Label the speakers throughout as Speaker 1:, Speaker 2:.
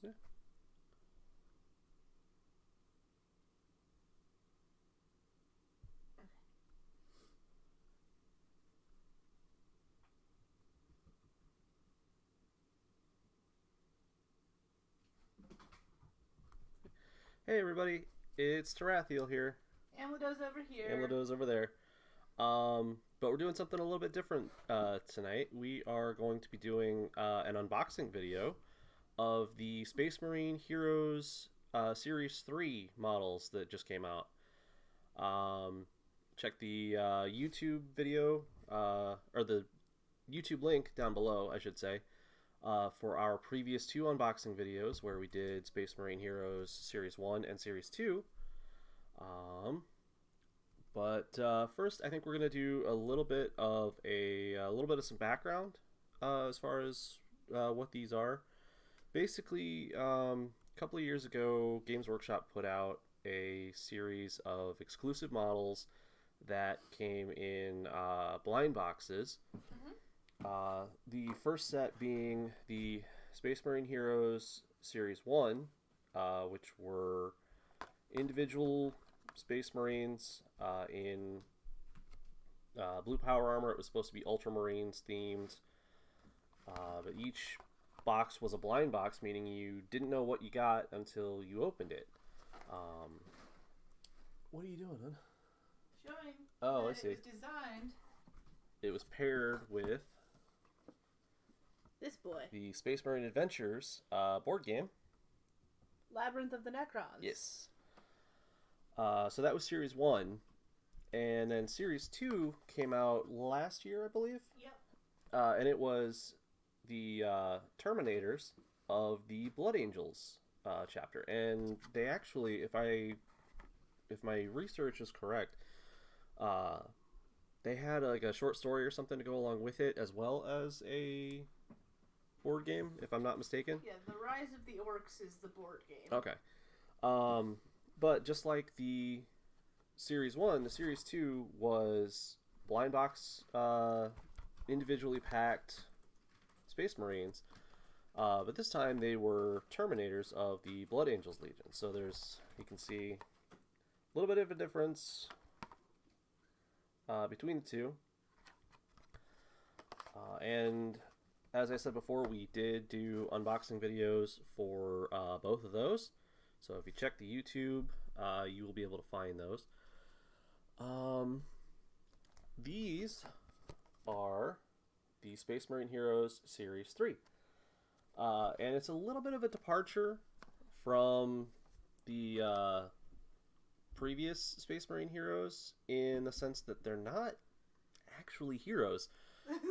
Speaker 1: Yeah. Hey everybody, it's Tarathiel here.
Speaker 2: Amlado's over here.
Speaker 1: Amlado's over there. But we're doing something a little bit different tonight. We are going to be doing an unboxing video of the Space Marine Heroes Series 3 models that just came out. Um, Check the YouTube video, or the YouTube link down below, I should say, for our previous two unboxing videos where we did Space Marine Heroes Series 1 and Series 2. Um, but first, I think we're gonna do a little bit of some background as far as what these are. Basically, a couple of years ago, Games Workshop put out a series of exclusive models that came in blind boxes.
Speaker 2: Mm-hmm.
Speaker 1: The first set being the Space Marine Heroes Series 1, which were individual Space Marines in blue power armor. It was supposed to be Ultramarines themed, but each box was a blind box, meaning you didn't know what you got until you opened it. Um, what are you doing, huh?
Speaker 2: Showing
Speaker 1: Oh, I
Speaker 2: that it
Speaker 1: see.
Speaker 2: was designed.
Speaker 1: It was paired with
Speaker 2: This boy.
Speaker 1: the Space Marine Adventures board game.
Speaker 2: Labyrinth of the Necrons.
Speaker 1: Yes. So that was Series 1. And then Series 2 came out last year, I believe.
Speaker 2: Yep.
Speaker 1: And it was the Terminators of the Blood Angels chapter. And they actually, if my research is correct, uh, they had like a short story or something to go along with it, as well as a board game, if I'm not mistaken.
Speaker 2: Yeah, The Rise of the Orcs is the board game.
Speaker 1: Okay. Um, but just like the Series 1, the Series 2 was blind box, individually packed Space Marines. But this time they were Terminators of the Blood Angels Legion. So you can see a little bit of a difference between the two. And as I said before, we did do unboxing videos for both of those. So if you check the YouTube, you will be able to find those. Um, these are the Space Marine Heroes Series 3. And it's a little bit of a departure from the previous Space Marine Heroes in the sense that they're not actually heroes.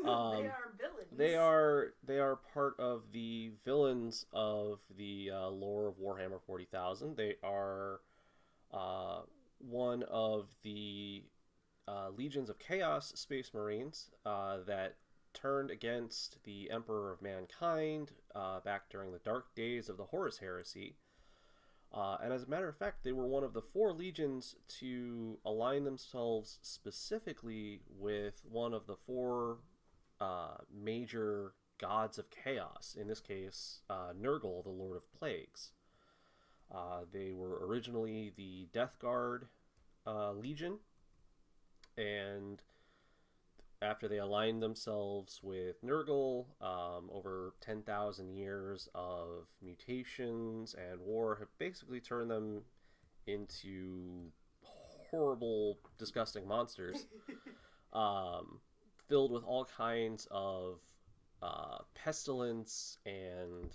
Speaker 2: They are villains.
Speaker 1: They are part of the villains of the lore of Warhammer 40,000. They are one of the legions of Chaos Space Marines that turned against the Emperor of Mankind back during the dark days of the Horus Heresy. And as a matter of fact, they were one of the four legions to align themselves specifically with one of the four major gods of chaos. In this case, Nurgle, the Lord of Plagues. They were originally the Death Guard Legion, and after they aligned themselves with Nurgle, over 10,000 years of mutations and war have basically turned them into horrible, disgusting monsters, um, filled with all kinds of pestilence and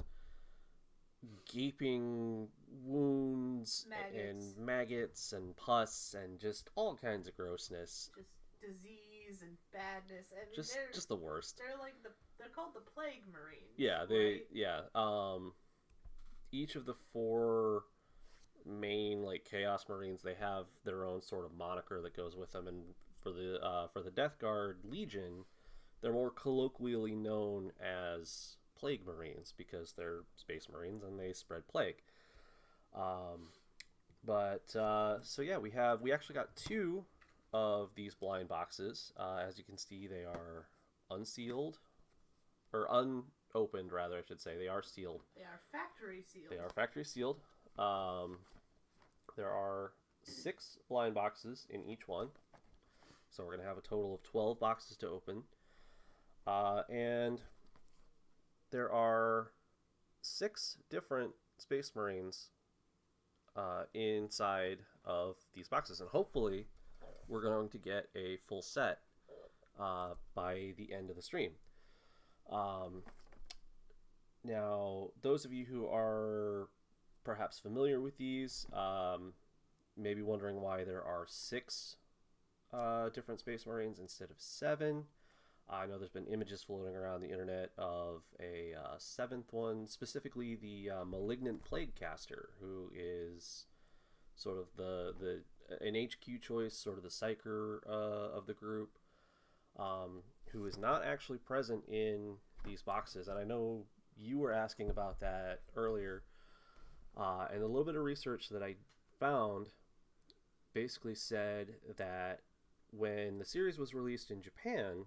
Speaker 1: gaping wounds
Speaker 2: Maggots.
Speaker 1: and maggots and pus and just all kinds of grossness.
Speaker 2: Just disease and badness. I mean,
Speaker 1: Just the worst.
Speaker 2: they're like they're called the Plague Marines.
Speaker 1: Yeah,
Speaker 2: right?
Speaker 1: Each of the four main like Chaos Marines, they have their own sort of moniker that goes with them, and for the Death Guard Legion, they're more colloquially known as Plague Marines because they're Space Marines and they spread plague. Um, but so yeah, we actually got two of these blind boxes. As you can see, they are unsealed or opened, rather, I should say. They are sealed.
Speaker 2: They are factory sealed.
Speaker 1: They are factory sealed. There are 6 blind boxes in each one. So we're going to have a total of 12 boxes to open. And there are 6 different Space Marines inside of these boxes. And hopefully we're going to get a full set by the end of the stream. Now, those of you who are perhaps familiar with these may be wondering why there are 6 different Space Marines instead of 7. I know there's been images floating around the internet of a 7th one, specifically the Malignant Plaguecaster, who is sort of an HQ choice, sort of the psyker of the group, who is not actually present in these boxes. And I know you were asking about that earlier, and a little bit of research that I found basically said that when the series was released in Japan,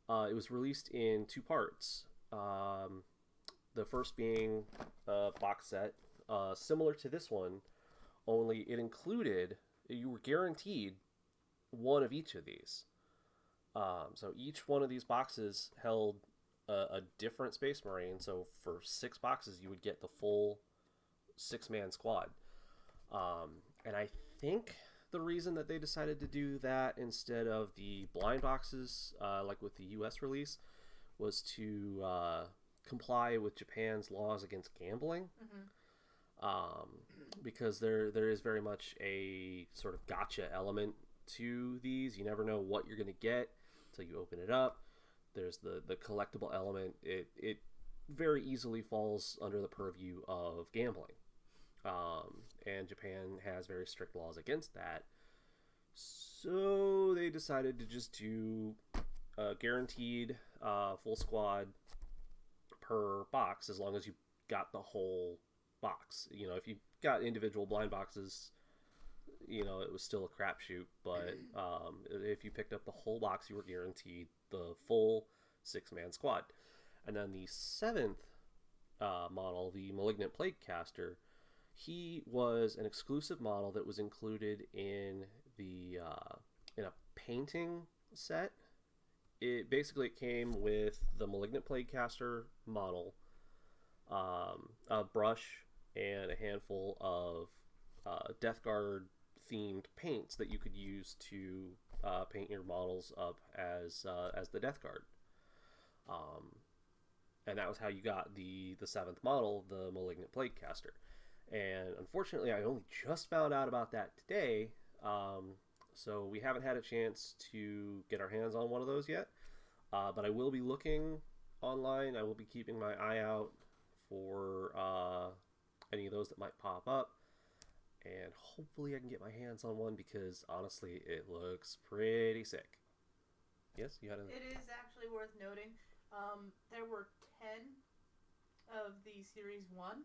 Speaker 1: it was released in 2 parts. The first being a box set similar to this one, only it included, you were guaranteed one of each of these. So each one of these boxes held a different Space Marine. So for 6 boxes, you would get the full 6-man squad. And I think the reason that they decided to do that instead of the blind boxes, like with the US release, was to comply with Japan's laws against gambling. Because there is very much a sort of gotcha element to these. You never know what you're going to get until you open it up. There's the collectible element. It very easily falls under the purview of gambling. And Japan has very strict laws against that. So they decided to just do a guaranteed full squad per box, as long as you got the whole box. You know, if you got individual blind boxes, you know, it was still a crapshoot. But if you picked up the whole box, you were guaranteed the full 6-man squad. And then the 7th model, the Malignant Plaguecaster, he was an exclusive model that was included in the in a painting set. It basically came with the Malignant Plaguecaster model, a brush, and a handful of Death Guard themed paints that you could use to paint your models up as the Death Guard. And that was how you got the 7th model, the Malignant Plaguecaster. And unfortunately, I only just found out about that today, so we haven't had a chance to get our hands on one of those yet. But I will be looking online. I will be keeping my eye out for any of those that might pop up. And hopefully I can get my hands on one, because honestly, it looks pretty sick. Yes, you had a...
Speaker 2: It is actually worth noting. There were 10 of the Series 1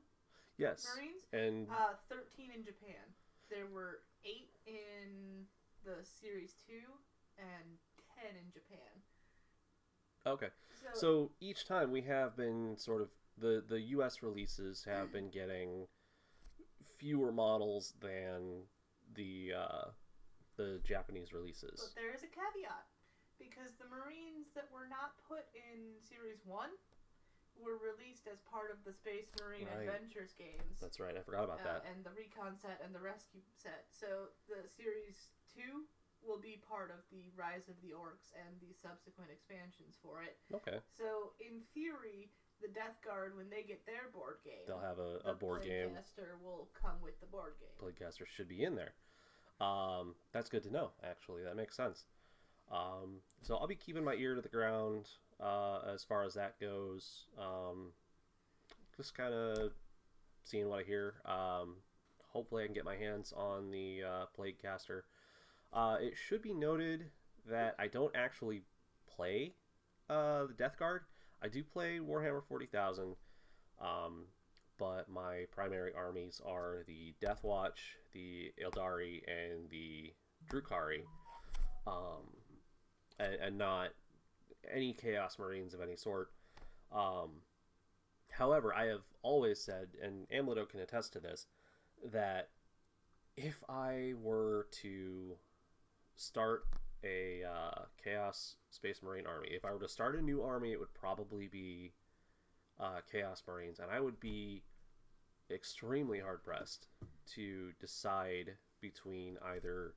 Speaker 1: Yes.
Speaker 2: Marines,
Speaker 1: and
Speaker 2: 13 in Japan. There were 8 in the Series 2 and 10 in Japan.
Speaker 1: Okay. So each time we have been sort of, the US releases have been getting fewer models than the Japanese releases.
Speaker 2: But there is a caveat, because the Marines that were not put in Series 1 were released as part of the Space Marine Adventures games.
Speaker 1: That's right, I forgot about that.
Speaker 2: And the Recon set and the Rescue set. So the Series 2 will be part of the Rise of the Orcs and the subsequent expansions for it.
Speaker 1: Okay.
Speaker 2: So in theory, the Death Guard, when they get their board game,
Speaker 1: they'll have a board game.
Speaker 2: Plaguecaster will come with the board game.
Speaker 1: Plaguecaster should be in there. That's good to know, actually. That makes sense. So I'll be keeping my ear to the ground as far as that goes. Just kind of seeing what I hear. Hopefully I can get my hands on the Plaguecaster. It should be noted that I don't actually play the Death Guard. I do play Warhammer 40,000, but my primary armies are the Death Watch, the Eldari, and the Drukhari, and not any Chaos Marines of any sort. However, I have always said, and Amledo can attest to this, that if I were to start a Chaos Space Marine army, if I were to start a new army, it would probably be Chaos Marines, and I would be extremely hard pressed to decide between either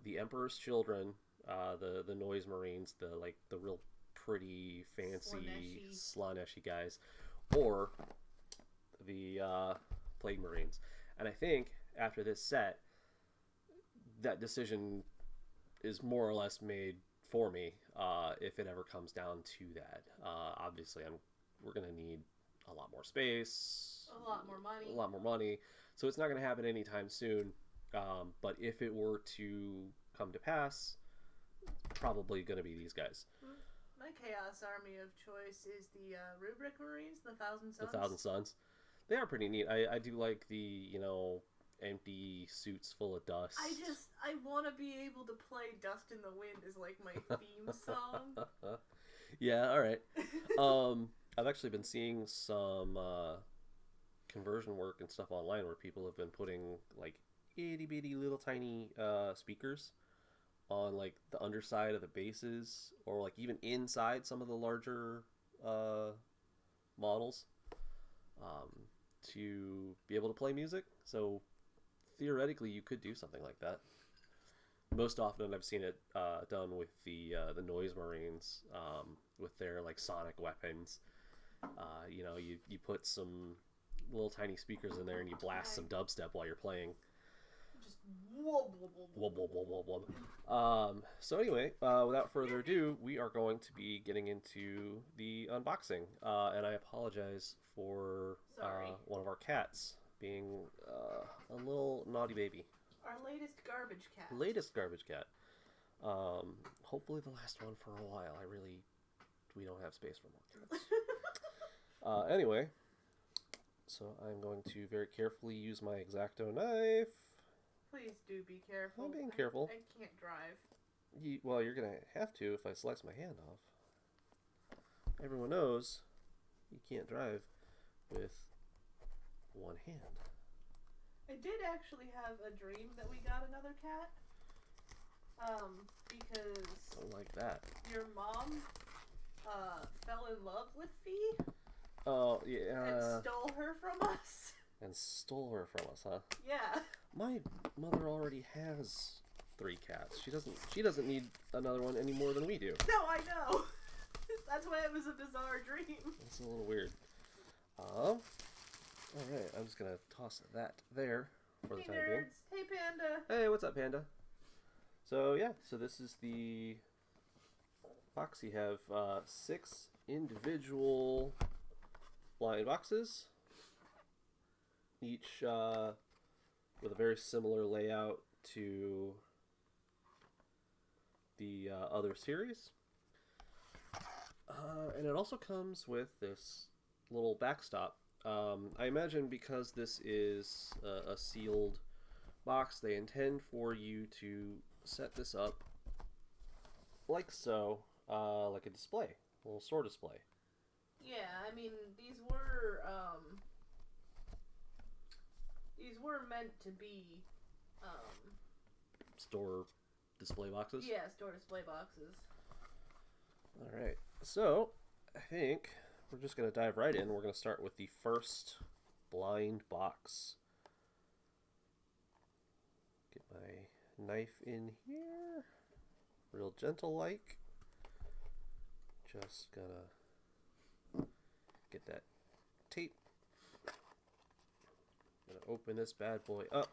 Speaker 1: the Emperor's Children, the Noise Marines, the real pretty fancy Slaaneshi guys, or the Plague Marines. And I think after this set, that decision is more or less made for me if it ever comes down to that. Obviously, we're going to need a lot more space,
Speaker 2: a lot more
Speaker 1: money. So it's not going to happen anytime soon. But if it were to come to pass, probably going to be these guys.
Speaker 2: My Chaos army of choice is the Rubric Marines, the Thousand Suns.
Speaker 1: The Thousand Suns. They are pretty neat. I do like the, empty suits full of dust.
Speaker 2: I want to be able to play Dust in the Wind as like my theme song.
Speaker 1: Yeah, all right. I've actually been seeing some conversion work and stuff online where people have been putting like itty bitty little tiny speakers on like the underside of the bases, or like even inside some of the larger models, to be able to play music. So theoretically, you could do something like that. Most often, I've seen it done with the Noise Marines, with their like sonic weapons. You put some little tiny speakers in there and you blast some dubstep while you're playing.
Speaker 2: Just whoop, whoop, whoop,
Speaker 1: whoop. So anyway, without further ado, we are going to be getting into the unboxing, and I apologize for one of our cats being a little naughty baby.
Speaker 2: Our latest garbage cat.
Speaker 1: Hopefully the last one for a while. We don't have space for more cats. Anyway, so I'm going to very carefully use my X-Acto knife.
Speaker 2: Please do be careful.
Speaker 1: I'm being careful.
Speaker 2: I can't drive.
Speaker 1: You're going to have to if I slice my hand off. Everyone knows you can't drive with one hand.
Speaker 2: I did actually have a dream that we got another cat. Because...
Speaker 1: I don't like that.
Speaker 2: Your mom fell in love with Fee.
Speaker 1: Oh, yeah.
Speaker 2: And stole her from us.
Speaker 1: And stole her from us, huh?
Speaker 2: Yeah.
Speaker 1: My mother already has 3 cats. She doesn't need another one any more than we do.
Speaker 2: No, I know. That's why it was a bizarre dream.
Speaker 1: That's a little weird. Alright, I'm just gonna toss that there for the time being.
Speaker 2: Hey, Panda.
Speaker 1: Hey, what's up, Panda? So, yeah, this is the box. You have 6 individual blind boxes, each with a very similar layout to the other series. And it also comes with this little backstop. I imagine because this is a sealed box, they intend for you to set this up like so, like a display, a little store display.
Speaker 2: Yeah, I mean, these were meant to be
Speaker 1: store display boxes?
Speaker 2: Yeah, store display boxes.
Speaker 1: Alright, so I think we're just going to dive right in. We're going to start with the first blind box. Get my knife in here. Real gentle like. Just gonna get that tape. Gonna open this bad boy up.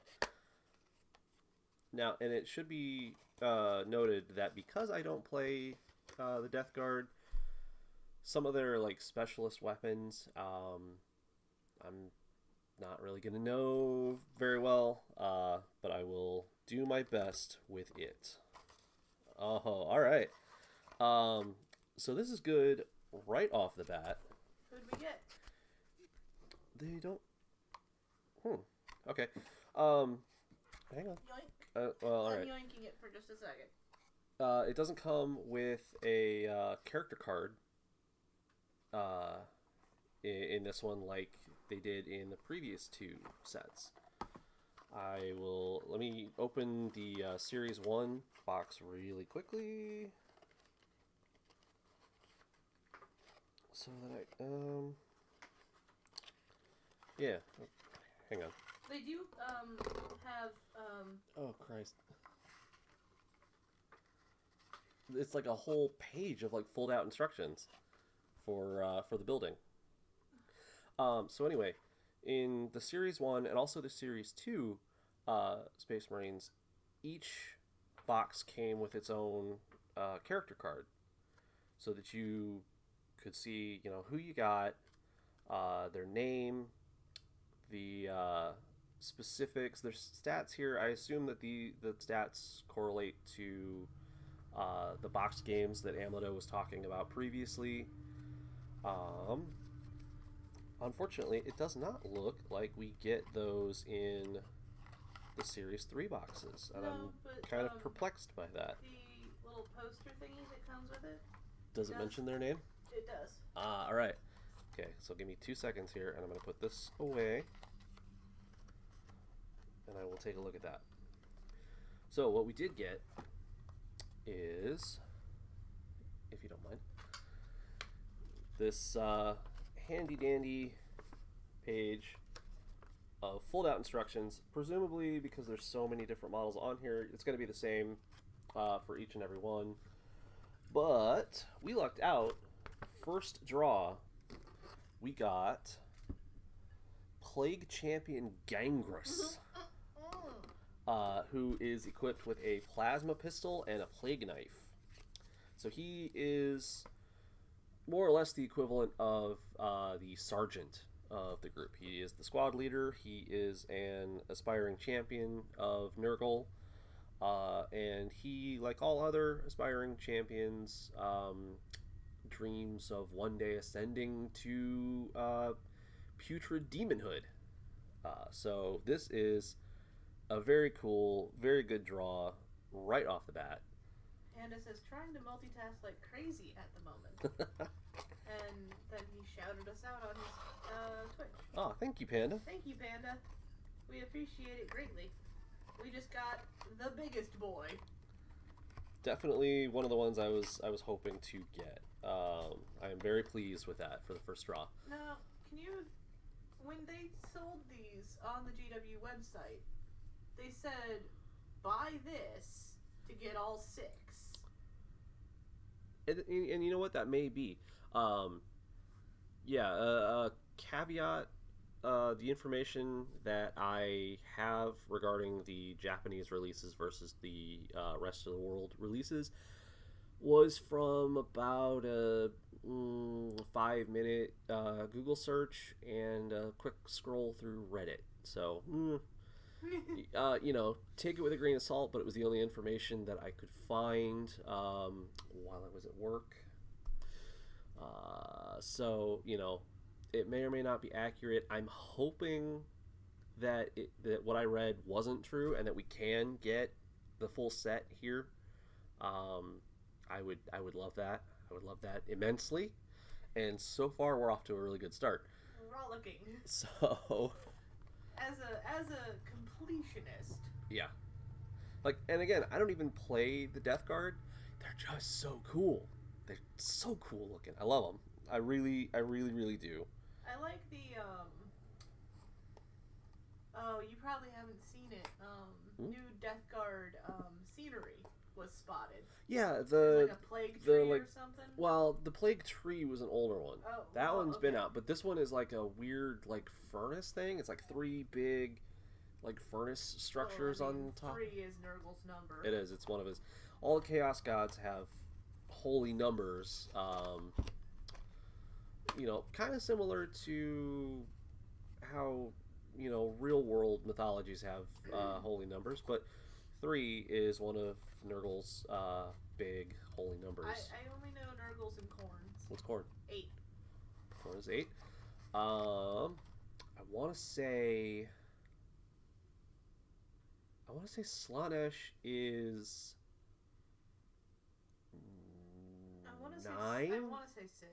Speaker 1: Now, and it should be noted that because I don't play the Death Guard, some of their like specialist weapons, I'm not really gonna know very well, but I will do my best with it. Oh, all right. So this is good right off the bat.
Speaker 2: Who'd we get?
Speaker 1: They don't. Okay. Hang on.
Speaker 2: Yoink.
Speaker 1: Well, all right.
Speaker 2: I'm yoinking it for just a second.
Speaker 1: It doesn't come with a character card in this one like they did in the previous two sets. Let me open the Series 1 box really quickly. So that yeah, hang on.
Speaker 2: They do have
Speaker 1: Oh Christ! It's like a whole page of like fold out instructions for the building. So anyway, in the Series 1 and also the Series 2 Space Marines, each box came with its own character card, so that you could see, who you got, their name, the specifics, their stats here. I assume that the stats correlate to the box games that Amado was talking about previously. Unfortunately, it does not look like we get those in the Series 3 boxes, and I'm kind of perplexed by that.
Speaker 2: The little poster thingy that comes with it.
Speaker 1: Does it mention their name?
Speaker 2: It does.
Speaker 1: Alright. Okay, so give me 2 seconds here, and I'm going to put this away, and I will take a look at that. So, what we did get is, if you don't mind, this handy-dandy page of fold-out instructions. Presumably, because there's so many different models on here, it's going to be the same for each and every one. But we lucked out. First draw, we got Plague Champion Gangrus, who is equipped with a plasma pistol and a plague knife. So he is more or less the equivalent of the sergeant of the group. He is the squad leader. He is an aspiring champion of Nurgle. And he, like all other aspiring champions, dreams of one day ascending to putrid demonhood. So this is a very cool, very good draw right off the bat.
Speaker 2: Panda says, trying to multitask like crazy at the moment. And then he shouted us out on his Twitch.
Speaker 1: Oh, thank you, Panda.
Speaker 2: Thank you, Panda. We appreciate it greatly. We just got the biggest boy.
Speaker 1: Definitely one of the ones I was hoping to get. I am very pleased with that for the first draw.
Speaker 2: Now, when they sold these on the GW website, they said, buy this to get all 6.
Speaker 1: And you know what? That may be. Caveat, the information that I have regarding the Japanese releases versus the rest of the world releases was from about a 5-minute Google search and a quick scroll through Reddit. So, take it with a grain of salt, but it was the only information that I could find while I was at work. So, it may or may not be accurate. I'm hoping that what I read wasn't true and that we can get the full set here. I would love that. I would love that immensely. And so far, we're off to a really good start.
Speaker 2: Rollicking.
Speaker 1: So,
Speaker 2: as a completionist.
Speaker 1: Yeah. And again, I don't even play the Death Guard. They're just so cool. They're so cool looking. I love them. I really, really do.
Speaker 2: I like the oh, you probably haven't seen it. New Death Guard scenery was spotted.
Speaker 1: Yeah,
Speaker 2: like a plague tree or something.
Speaker 1: Well, the plague tree was an older one.
Speaker 2: Oh,
Speaker 1: that one's been out, but this one is like a weird furnace thing. It's like 3 big furnace structures on top.
Speaker 2: 3 is Nurgle's number.
Speaker 1: It is. It's one of his. All the Chaos Gods have holy numbers. Kind of similar to how real world mythologies have holy numbers, but 3 is one of Nurgle's big holy numbers.
Speaker 2: I only know Nurgle's and Khorne's.
Speaker 1: What's Khorne?
Speaker 2: 8.
Speaker 1: Khorne is 8. I want to say Slaanesh is 9.
Speaker 2: I want to say 6.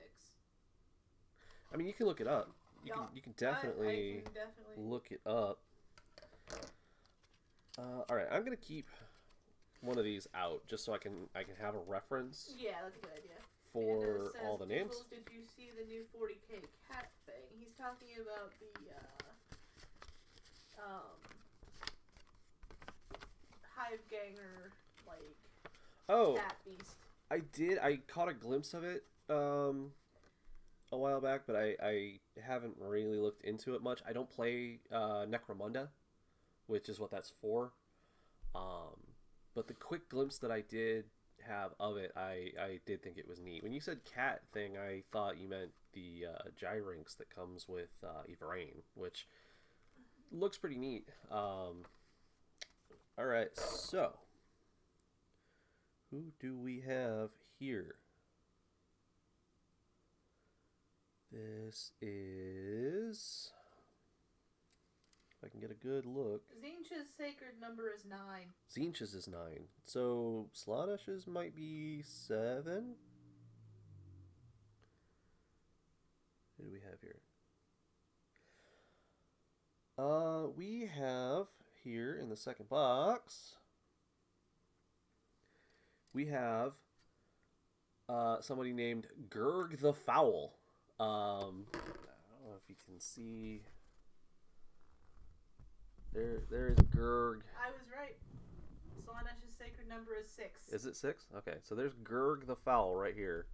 Speaker 1: I mean, you can look it up. You
Speaker 2: Yeah,
Speaker 1: can definitely,
Speaker 2: I can definitely
Speaker 1: look it up. All right, I'm gonna keep one of these out just so I can have a reference
Speaker 2: Yeah, that's a good idea.
Speaker 1: for
Speaker 2: Says,
Speaker 1: all the names.
Speaker 2: Douglas, did you see the new 40k cat thing? He's talking about the hive ganger like
Speaker 1: Oh,
Speaker 2: cat beast.
Speaker 1: I did. I caught a glimpse of it a while back, but I haven't really looked into it much. I don't play Necromunda, which is what that's for. Um, but the quick glimpse that I did have of it, I did think it was neat. When you said cat thing, I thought you meant the Gyrinx that comes with Yvraine, which looks pretty neat. All right, so who do we have here? This is. If I can get a good look.
Speaker 2: Zinch's sacred number is 9.
Speaker 1: Zinch's is 9. So Slanish's might be 7. Who do we have here? We have here in the second box. We have somebody named Gurg the Fowl. I don't know if you can see. There is Gurg.
Speaker 2: I was right. Slanesh's sacred number is 6.
Speaker 1: Is it 6? Okay, so there's Gurg the Fowl right here.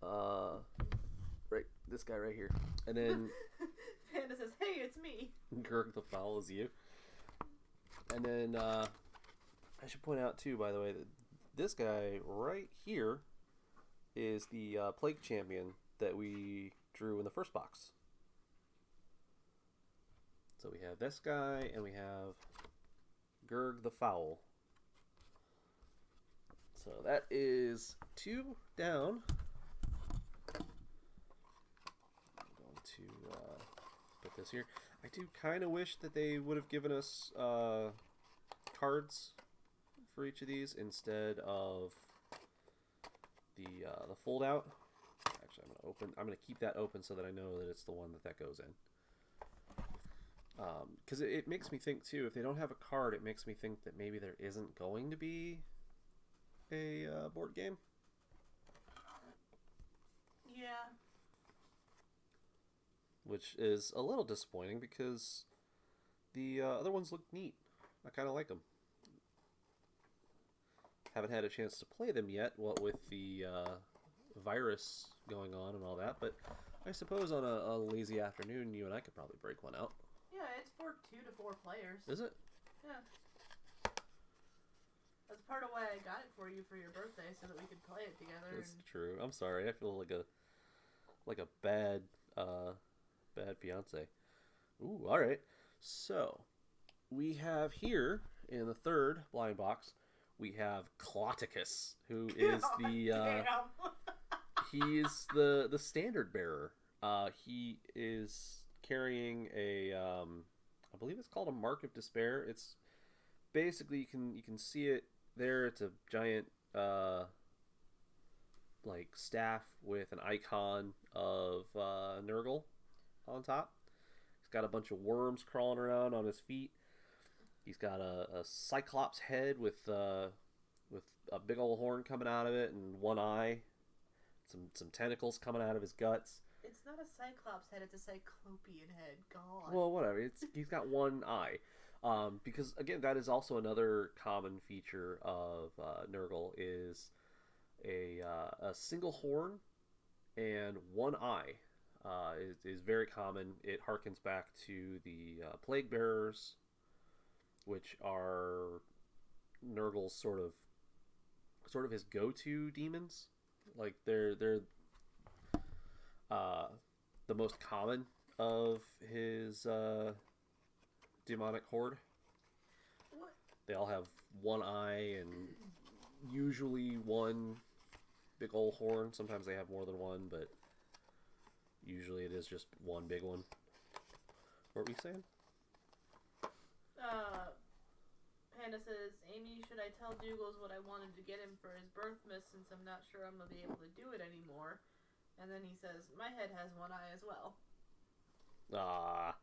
Speaker 1: Right, this guy right here. And then
Speaker 2: Panda says, "Hey, it's me."
Speaker 1: Gurg the Fowl is you. And then I should point out too, by the way, that this guy right here is the Plague Champion that we drew in the first box. So we have this guy, and we have Gurg the Fowl. So that is 2 down. I'm going to put this here. I do kind of wish that they would have given us cards for each of these instead of the fold out. Actually, I'm gonna keep that open so that I know that it's the one that goes in. Because it makes me think too, if they don't have a card, it makes me think that maybe there isn't going to be a board game.
Speaker 2: Yeah.
Speaker 1: Which is a little disappointing because the other ones look neat. I kind of like them. Haven't had a chance to play them yet, what with the virus going on and all that, but I suppose on a lazy afternoon, you and I could probably break one out.
Speaker 2: Yeah, it's for 2 to 4 players.
Speaker 1: Is it?
Speaker 2: Yeah. That's part of why I got it for you for your birthday, so that we could play it together.
Speaker 1: That's true. I'm sorry. I feel like a bad fiance. Ooh, all right. So we have here in the third blind box, we have Cloticus, who is he is the standard bearer. He is carrying a I believe it's called a Mark of Despair. It's basically you can see it there. It's a giant like staff with an icon of Nurgle on top. He's got a bunch of worms crawling around on his feet. He's got a cyclops head with a big old horn coming out of it and one eye. Some tentacles coming out of his guts.
Speaker 2: It's not a cyclops head; it's a cyclopean head. God.
Speaker 1: Well, whatever. He's got one eye. Because again, that is also another common feature of Nurgle is a single horn and one eye. Is very common. It harkens back to the Plague Bearers, which are Nurgle's sort of his go-to demons. Like they're the most common of his demonic horde.
Speaker 2: What?
Speaker 1: They all have one eye and usually one big old horn. Sometimes they have more than one, but usually it is just one big one. What were we saying?
Speaker 2: Panda says, Amy, should I tell Douglas what I wanted to get him for his birthmas since I'm not sure I'm going to be able to do it anymore? And then he says, "My head has one eye as well."
Speaker 1: Ah.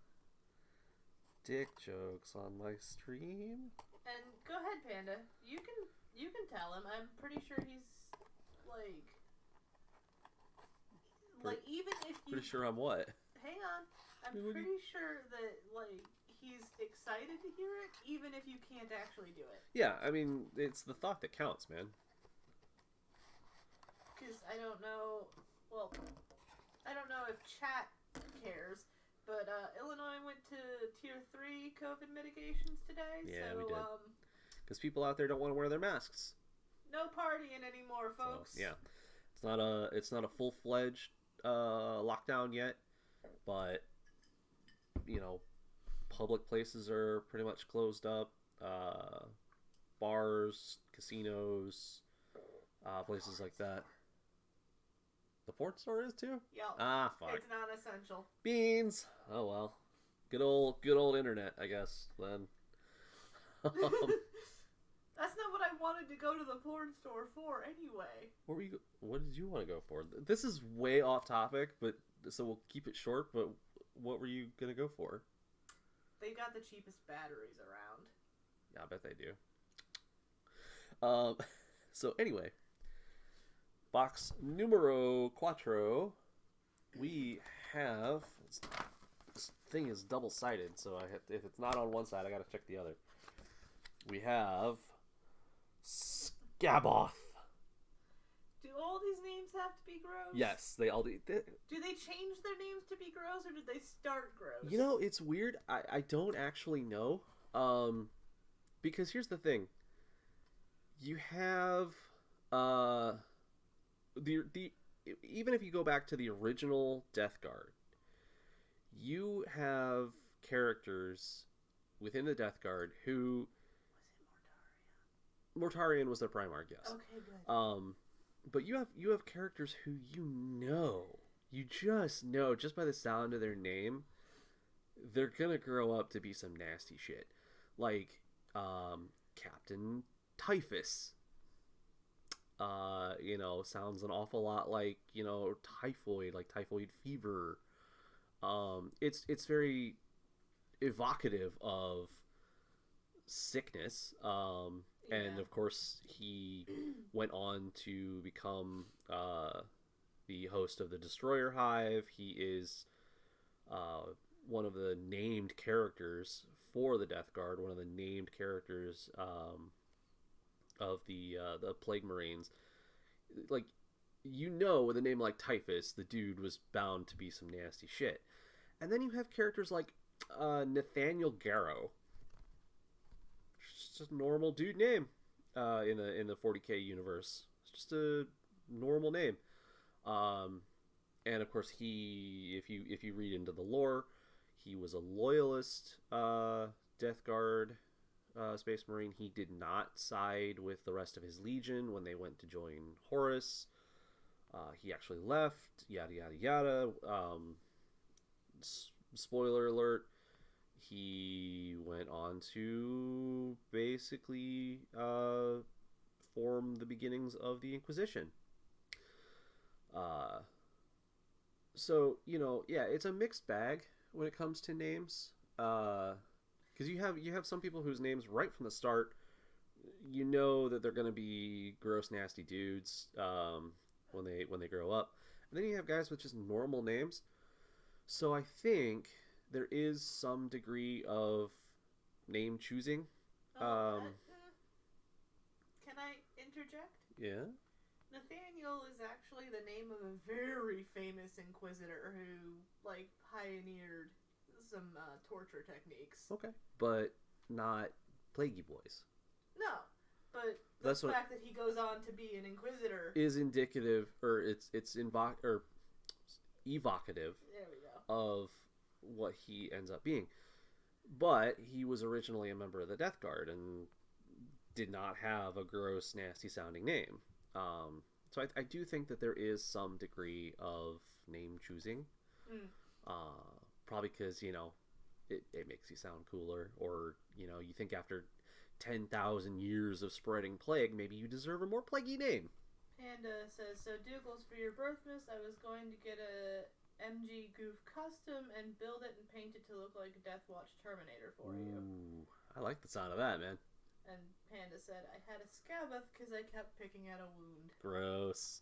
Speaker 1: Dick jokes on my stream.
Speaker 2: And go ahead, Panda. You can tell him. I'm pretty sure he's like even if you
Speaker 1: Pretty sure I'm what?
Speaker 2: hang on. I'm pretty sure that he's excited to hear it, even if you can't actually do it.
Speaker 1: Yeah, I mean it's the thought that counts, man.
Speaker 2: Because I don't know. Well, I don't know if chat cares. But Illinois went to Tier 3 COVID mitigations today.
Speaker 1: Yeah,
Speaker 2: so,
Speaker 1: we did. Because people out there don't want to wear their masks.
Speaker 2: No partying anymore, folks.
Speaker 1: So, yeah, it's not a full-fledged lockdown yet, but public places are pretty much closed up. Bars, casinos, places like that. The porn store is too?
Speaker 2: Yep.
Speaker 1: Ah, fuck.
Speaker 2: It's not essential.
Speaker 1: Beans. Oh well. Good old internet, I guess. Then.
Speaker 2: That's not what I wanted to go to the porn store for, anyway.
Speaker 1: What did you want to go for? This is way off topic, but so we'll keep it short. But what were you gonna go for?
Speaker 2: They got the cheapest batteries around.
Speaker 1: Yeah, I bet they do. So anyway. Box numero cuatro, we have, this thing is double-sided, so if it's not on one side, I gotta check the other. We have Scaboth.
Speaker 2: Do all these names have to be gross?
Speaker 1: Yes, they all do.
Speaker 2: Do they change their names to be gross, or did they start gross?
Speaker 1: It's weird. I don't actually know. Because here's the thing. You have, the even if you go back to the original Death Guard, you have characters within the Death Guard who
Speaker 2: Was it Mortarion?
Speaker 1: Mortarion was their Primarch, yes.
Speaker 2: Okay, good.
Speaker 1: But you have characters who you just know just by the sound of their name, they're gonna grow up to be some nasty shit, like Captain Typhus. Sounds an awful lot like typhoid, like typhoid fever. It's very evocative of sickness. And of course he went on to become the host of the Destroyer Hive. He is one of the named characters for the Death Guard, one of the named characters of the Plague Marines. Like, with a name like Typhus, the dude was bound to be some nasty shit. And then you have characters like Nathaniel Garrow. Just a normal dude name in the 40k universe. It's just a normal name. And of course, if you read into the lore, he was a loyalist Death Guard Space Marine. He did not side with the rest of his Legion when they went to join Horus. He actually left, yada yada yada. Spoiler alert, he went on to basically form the beginnings of the Inquisition. So, it's a mixed bag when it comes to names. Because you have some people whose names right from the start, that they're going to be gross, nasty dudes when they grow up. And then you have guys with just normal names. So I think there is some degree of name choosing.
Speaker 2: Can I interject?
Speaker 1: Yeah?
Speaker 2: Nathaniel is actually the name of a very famous Inquisitor who, pioneered some torture techniques.
Speaker 1: Okay. But not Plaguey Boys.
Speaker 2: No, but the fact that he goes on to be an Inquisitor
Speaker 1: is indicative, or it's evocative
Speaker 2: there we go.
Speaker 1: of what he ends up being. But he was originally a member of the Death Guard and did not have a gross, nasty sounding name. So I do think that there is some degree of name choosing. Probably because, it makes you sound cooler, or, you think after 10,000 years of spreading plague, maybe you deserve a more plaguey name.
Speaker 2: Panda says, so Douglas, for your birthmas, I was going to get a MG Goof custom and build it and paint it to look like a Deathwatch Terminator for you.
Speaker 1: I like the sound of that, man.
Speaker 2: And Panda said, I had a Scabbeth because I kept picking at a wound.
Speaker 1: Gross.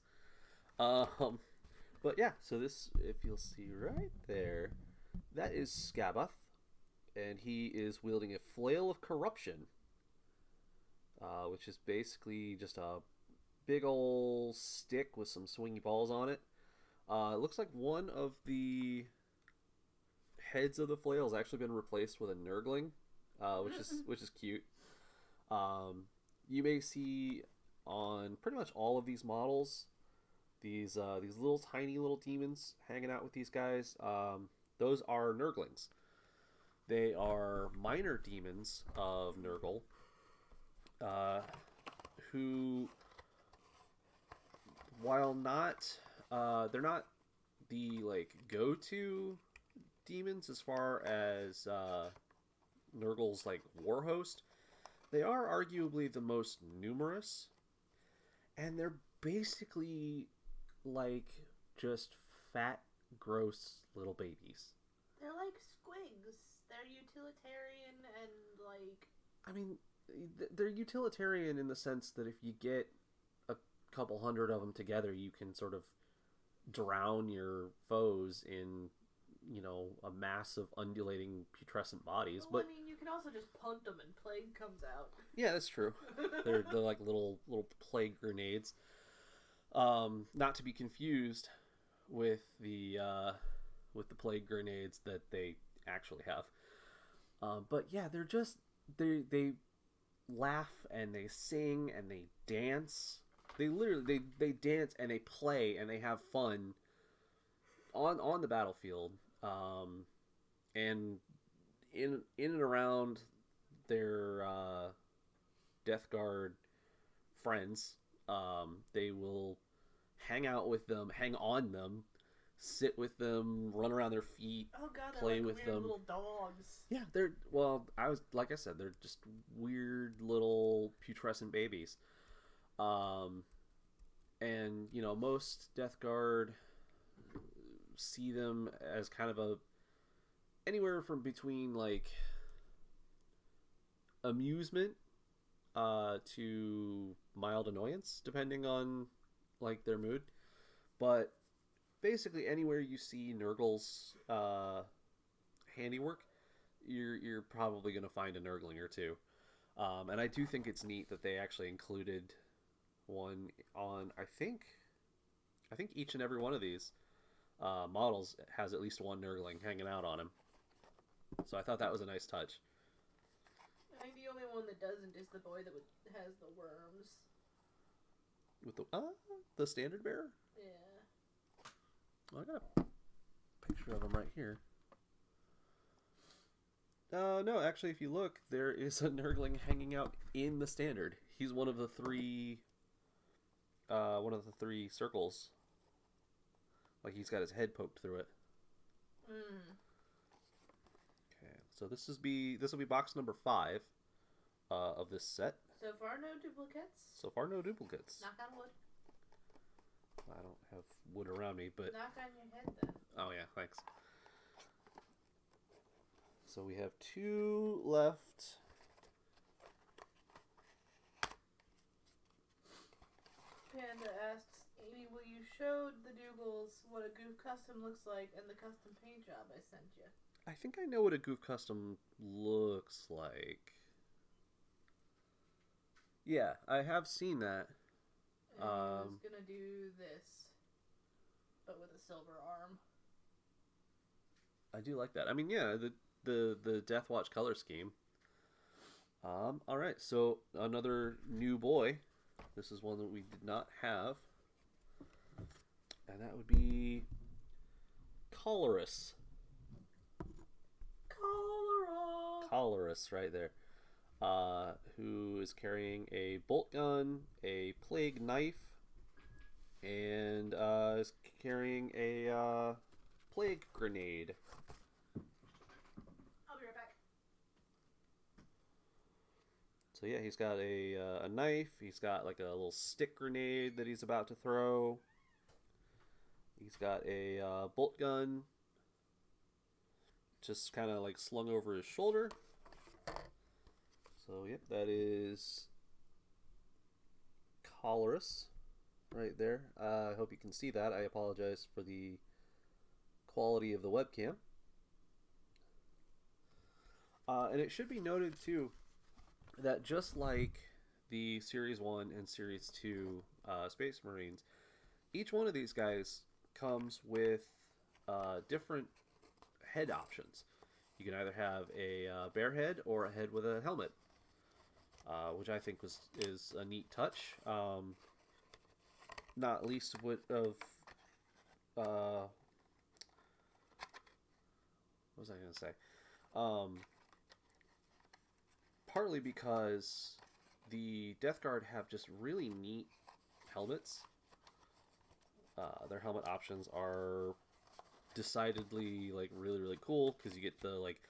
Speaker 1: But yeah, so this, if you'll see right there, that is Scabbeth, and he is wielding a Flail of Corruption, which is basically just a big old stick with some swingy balls on it. It looks like one of the heads of the flail has actually been replaced with a Nurgling, which is cute. You may see on pretty much all of these models these little tiny little demons hanging out with these guys. Those are Nurglings. They are minor demons of Nurgle, who, while not, they're not the like go-to demons as far as Nurgle's like war host. They are arguably the most numerous, and they're basically like just fat, gross little babies.
Speaker 2: They're like squigs. They're utilitarian and like...
Speaker 1: I mean, they're utilitarian in the sense that if you get a couple hundred of them together, you can sort of drown your foes in, you know, a mass of undulating putrescent bodies.
Speaker 2: Well,
Speaker 1: but
Speaker 2: I mean, you can also just punt them and plague comes out.
Speaker 1: Yeah, that's true. they're like little plague grenades. Not to be confused with the plague grenades that they actually have. But yeah, they're just they laugh and they sing and they dance. They literally they dance and they play and they have fun on the battlefield. And in and around their Death Guard friends, they will hang out with them, hang on them, sit with them, run around their feet,
Speaker 2: oh god,
Speaker 1: play
Speaker 2: like
Speaker 1: with
Speaker 2: weird
Speaker 1: them.
Speaker 2: Little dogs.
Speaker 1: Yeah, like I said, they're just weird little putrescent babies. And you know, most Death Guard see them as kind of a anywhere from between like amusement to mild annoyance, depending on like their mood. But basically, anywhere you see Nurgle's handiwork, you're probably going to find a Nurgling or two. And I do think it's neat that they actually included one on. I think each and every one of these models has at least one Nurgling hanging out on him. So I thought that was a nice touch.
Speaker 2: I think the only one that doesn't is the boy that has the worms.
Speaker 1: With the standard bearer?
Speaker 2: Yeah.
Speaker 1: Well, I got a picture of him right here. No, actually, if you look, there is a Nurgling hanging out in the standard. He's one of the three circles. Like he's got his head poked through it. Okay, so this will be box number 5 of this set.
Speaker 2: So far, no duplicates.
Speaker 1: So far, no duplicates.
Speaker 2: Knock on wood.
Speaker 1: I don't have wood around me, but
Speaker 2: knock on your head then.
Speaker 1: Oh yeah, thanks. So we have 2 left.
Speaker 2: Panda asks, Amy, will you show the Dougals what a Goof custom looks like and the custom paint job I sent you?
Speaker 1: I think I know what a Goof custom looks like. Yeah, I have seen that.
Speaker 2: And I was gonna do this, but with a silver arm.
Speaker 1: I do like that. I mean, yeah, the Deathwatch color scheme. All right, so another new boy. This is one that we did not have, and that would be Colorus. Colorus, right there. Who is carrying a bolt gun, a plague knife, and is carrying a plague grenade.
Speaker 2: I'll be right back.
Speaker 1: So So yeah, he's got a knife. He's got like a little stick grenade that he's about to throw. He's got a bolt gun, just kind of like slung over his shoulder. So yep, that is Colorus right there. I hope you can see that. I apologize for the quality of the webcam. And it should be noted too that just like the Series 1 and Series 2 Space Marines, each one of these guys comes with different head options. You can either have a bare head or a head with a helmet, which I think is a neat touch. Not least of what was I going to say? Partly because the Death Guard have just really neat helmets. Their helmet options are decidedly like really cool because you get the like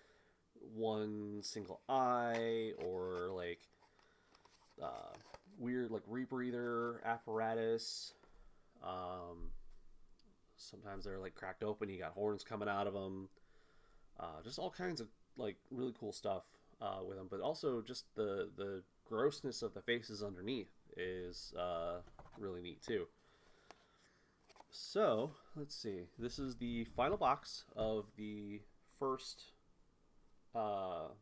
Speaker 1: one single eye or like weird like rebreather apparatus. Sometimes they're like cracked open. You got horns coming out of them. Just all kinds of like really cool stuff with them, but also just the grossness of the faces underneath is really neat too. So let's see. This is the final box of the first like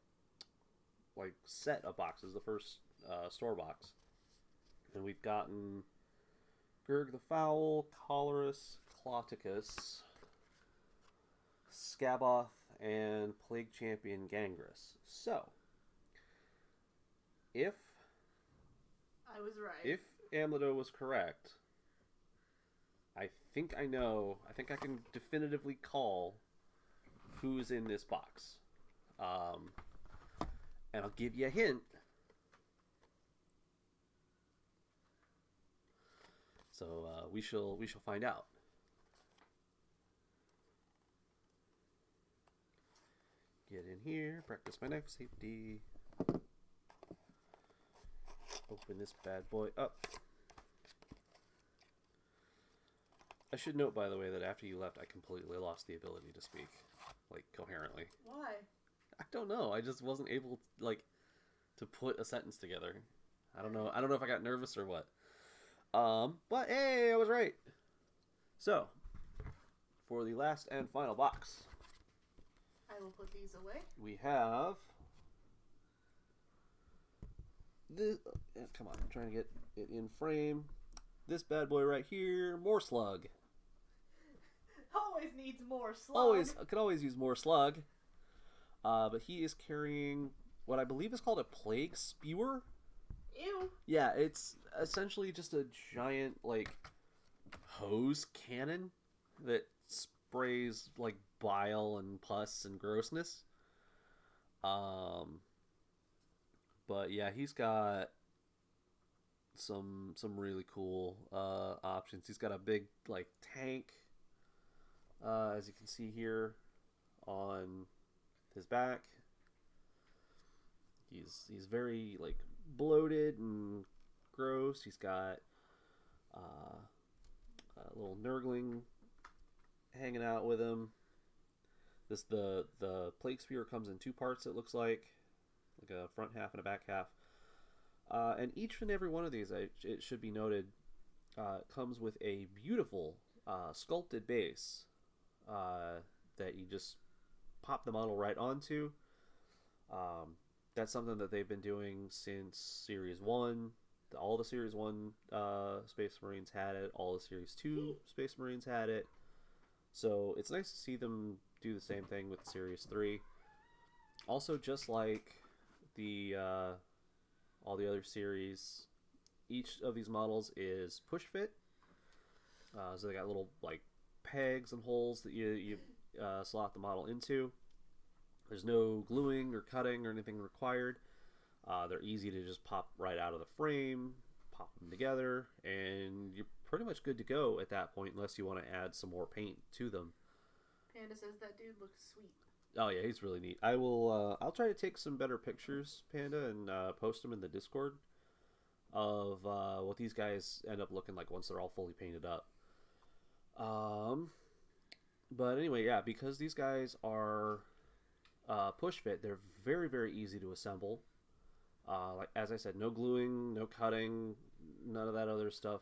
Speaker 1: set of boxes, the first store box, and we've gotten Gurg the Foul, Colorus, Cloticus, Scaboth, and Plague Champion Gangris. So, if
Speaker 2: I was right.
Speaker 1: If Amlado was correct, I think I know. I think I can definitively call who's in this box. And I'll give you a hint. So we shall find out. Get in here, practice my knife safety. Open this bad boy up. I should note, by the way, that after you left, I completely lost the ability to speak, like, coherently.
Speaker 2: Why?
Speaker 1: I don't know. I just wasn't able, like, to put a sentence together. I don't know. I don't know if I got nervous or what. But hey, I was right. So, for the last and final box,
Speaker 2: I will put these away.
Speaker 1: we have this. Come on, I'm trying to get it in frame. This bad boy right here, Morslug.
Speaker 2: Always needs more slug.
Speaker 1: Could always use more slug. But he is carrying what I believe is called a plague spewer.
Speaker 2: Ew.
Speaker 1: Yeah, it's essentially just a giant like hose cannon that sprays like bile and pus and grossness. But yeah, he's got some really cool options. He's got a big like tank, as you can see here on his back. He's very like bloated and gross. He's got a little Nurgling hanging out with him. The plague spear comes in two parts. It looks like a front half and a back half. And each and every one of these, it should be noted, comes with a beautiful sculpted base that you just pop the model right onto. That's something that they've been doing since Series 1. All the Series 1 Space Marines had it. All the Series 2 Space Marines had it. So it's nice to see them do the same thing with Series 3. Also, just like the all the other series, each of these models is push fit. So they got little like pegs and holes that you slot the model into. There's no gluing or cutting or anything required. They're easy to just pop right out of the frame, pop them together, and you're pretty much good to go at that point, unless you want to add some more paint to them.
Speaker 2: Panda says that dude looks sweet.
Speaker 1: Oh yeah, he's really neat. I will. I'll try to take some better pictures, Panda, and post them in the Discord of what these guys end up looking like once they're all fully painted up. Um, but anyway, yeah, because these guys are push fit, they're very very easy to assemble. Like as I said, no gluing, no cutting, none of that other stuff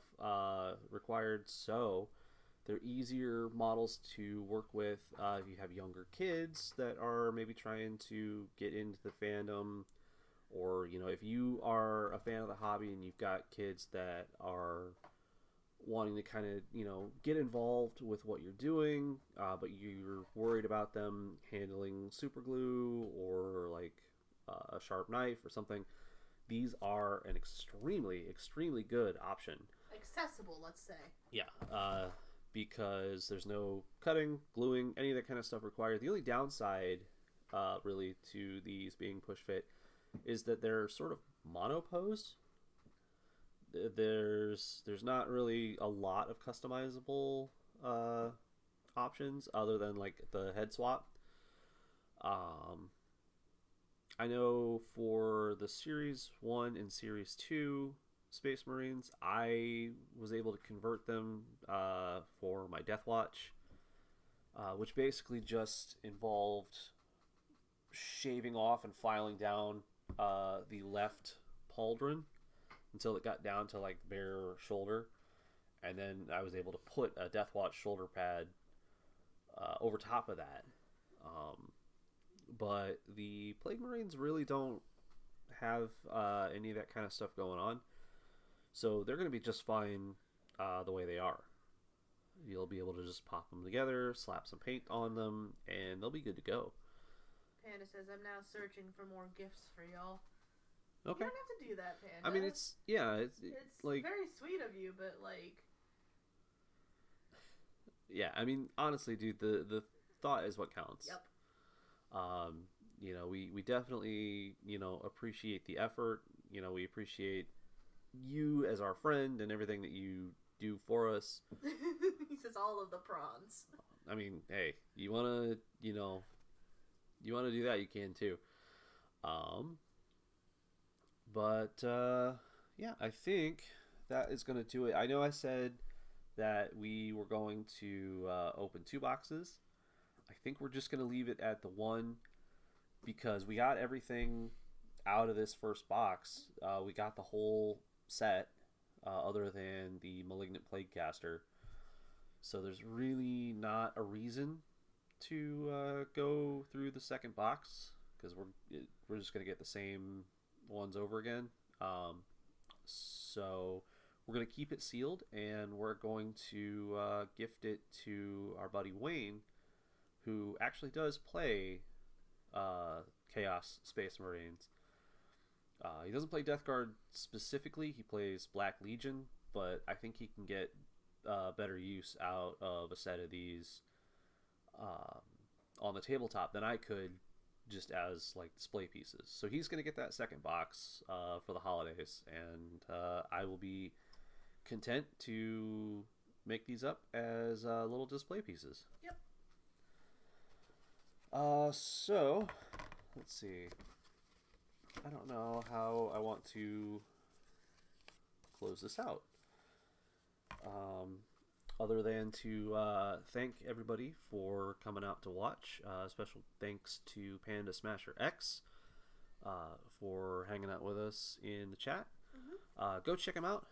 Speaker 1: required. So they're easier models to work with if you have younger kids that are maybe trying to get into the fandom, or if you are a fan of the hobby and you've got kids that are wanting to kind of get involved with what you're doing, but you're worried about them handling super glue or like a sharp knife or something. These are an extremely good option.
Speaker 2: Accessible, let's say.
Speaker 1: Yeah, because there's no cutting, gluing, any of that kind of stuff required. The only downside, really, to these being push fit is that they're sort of monopose. There's not really a lot of customizable options other than like the head swap. Um, I know for the Series 1 and Series 2 Space Marines, I was able to convert them for my Death Watch, which basically just involved shaving off and filing down the left pauldron until it got down to like bare shoulder, and then I was able to put a Death Watch shoulder pad over top of that. But the Plague Marines really don't have any of that kind of stuff going on, so they're going to be just fine the way they are. You'll be able to just pop them together, slap some paint on them, and they'll be good to go.
Speaker 2: Panda says, I'm now searching for more gifts for y'all.
Speaker 1: Okay.
Speaker 2: You don't have to do that, Panda.
Speaker 1: I mean, it's like
Speaker 2: very sweet of you, but like...
Speaker 1: Yeah, I mean, honestly, dude, the thought is what counts.
Speaker 2: Yep.
Speaker 1: We definitely, appreciate the effort. We appreciate you as our friend and everything that you do for us.
Speaker 2: He says all of the prawns.
Speaker 1: I mean, hey, you want to do that, you can too. Yeah, I think that is going to do it. I know I said that we were going to open 2 boxes. I think we're just going to leave it at the 1 because we got everything out of this first box. We got the whole set other than the Malignant Plaguecaster. So there's really not a reason to go through the second box because we're just going to get the same ones over again. So we're going to keep it sealed, and we're going to gift it to our buddy Wayne, who actually does play Chaos Space Marines. He doesn't play Death Guard specifically. He plays Black Legion, but I think he can get better use out of a set of these on the tabletop than I could just as like display pieces. So he's going to get that second box for the holidays, and I will be content to make these up as little display pieces.
Speaker 2: Yep.
Speaker 1: So let's see. I don't know how I want to close this out. Other than to thank everybody for coming out to watch. Special thanks to Panda Smasher X for hanging out with us in the chat.
Speaker 2: Mm-hmm.
Speaker 1: Go check him out.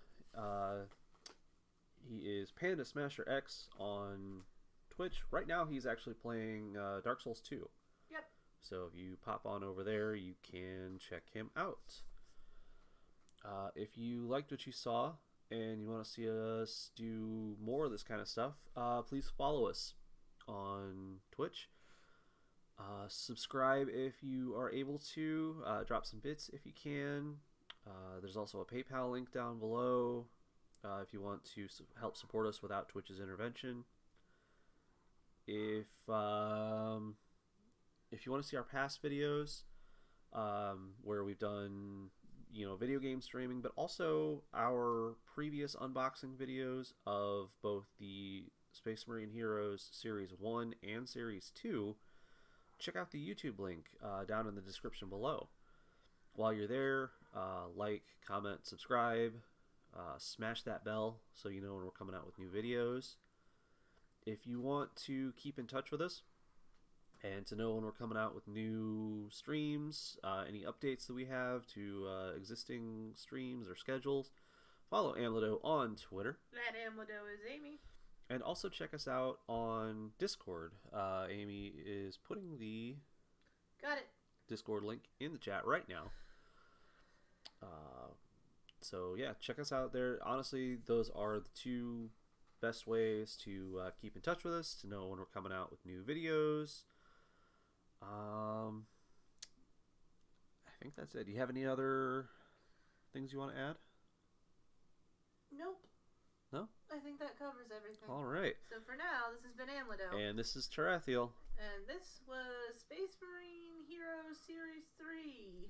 Speaker 1: He is Panda Smasher X on Twitch. Right now he's actually playing Dark Souls 2.
Speaker 2: Yep.
Speaker 1: So if you pop on over there, you can check him out. If you liked what you saw and you want to see us do more of this kind of stuff, please follow us on Twitch. Subscribe if you are able to. Drop some bits if you can. There's also a PayPal link down below if you want to help support us without Twitch's intervention. If you want to see our past videos, where we've done video game streaming, but also our previous unboxing videos of both the Space Marine Heroes Series 1 and Series 2, check out the YouTube link down in the description below. While you're there, like, comment, subscribe, smash that bell so you know when we're coming out with new videos. If you want to keep in touch with us and to know when we're coming out with new streams, any updates that we have to existing streams or schedules, follow Amlido on Twitter.
Speaker 2: That Amlido is Amy.
Speaker 1: And also check us out on Discord. Amy is putting the
Speaker 2: Got it.
Speaker 1: Discord link in the chat right now. So yeah, check us out there. Honestly, those are the two best ways to keep in touch with us, to know when we're coming out with new videos. I think that's it. Do you have any other things you want to add?
Speaker 2: Nope.
Speaker 1: No?
Speaker 2: I think that covers everything.
Speaker 1: All right.
Speaker 2: So for now, this has been Amlido.
Speaker 1: And this is Tarathiel.
Speaker 2: And this was Space Marine Heroes Series 3.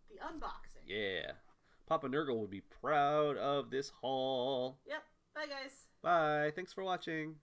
Speaker 2: The unboxing.
Speaker 1: Yeah. Papa Nurgle would be proud of this haul.
Speaker 2: Yep. Bye, guys.
Speaker 1: Bye. Thanks for watching.